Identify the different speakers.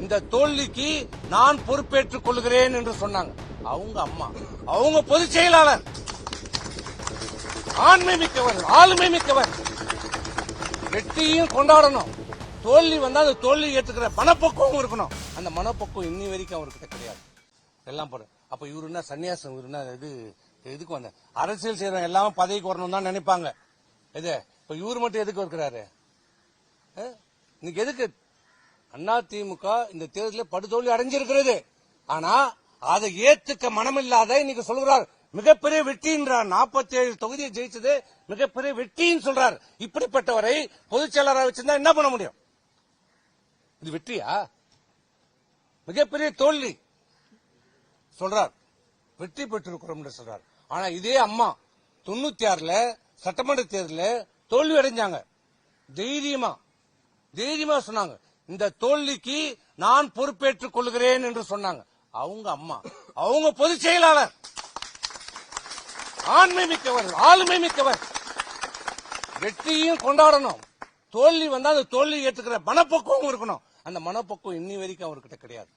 Speaker 1: இந்த தோல்விக்கு நான் பொறுப்பேற்றுக் கொள்கிறேன் என்று சொன்னாங்க. அவங்க அம்மா, அவங்க பொதுச் செயலாளர், ஆண்மை மிக்கவர், ஆளுமை மிக்கவர். வெற்றியும் கொண்டாடணும், தோல்வி வந்தா அந்த தோல்வி ஏற்றுக்கிற மனப்பக்குவம் இருக்கணும். அந்த மனப்பக்குவம் இன்னி வரைக்கும் அவர்கிட்ட கிடையாது. எல்லாம் போற அப்ப இவரு என்ன சன்னியாசம், இவரு என்ன எதுக்கு வந்த அரசியல் செய்யறவங்க எல்லாமே பதவிக்கு வரணும் தான் நினைப்பாங்க. இது இப்ப இவரு மட்டும் எதுக்கு இருக்கிறாரு? இன்னைக்கு எதுக்கு அதிமுக இந்த தேர்தலில் படுதோல்வி அடைஞ்சிருக்கிறது. ஆனா அதை ஏத்துக்க மனமில்லாத இன்னைக்கு சொல்கிறார் மிகப்பெரிய வெற்றின்றார். 47 தொகுதியை ஜெயிச்சது மிகப்பெரிய வெற்றின்னு சொல்றார். இப்படிப்பட்டவரை பொதுச் செயலாளராக வச்சிருந்தா என்ன பண்ண முடியும்? இது வெற்றியா? மிகப்பெரிய தோல்வி சொல்றார். வெற்றி பெற்றிருக்கிறோம் என்று சொல்றார். ஆனா இதே அம்மா 96ல சட்டமன்ற தேர்தலில் தோல்வி அடைஞ்சாங்க. தைரியமா சொன்னாங்க, இந்த தோல்விக்கு நான் பொறுப்பேற்றுக் கொள்கிறேன் என்று சொன்னாங்க. அவங்க அம்மா, அவங்க பொதுச் செயலாளர், ஆண்மை மிக்கவர், ஆளுமை மிக்கவர். வெற்றியும் கொண்டாடணும், தோல்வி வந்தா அந்த தோல்வி ஏற்றுக்கிற மனப்பக்குவம் இருக்கணும். அந்த மனப்பக்குவம் இன்னி வரைக்கும் அவர்கிட்ட கிடையாது.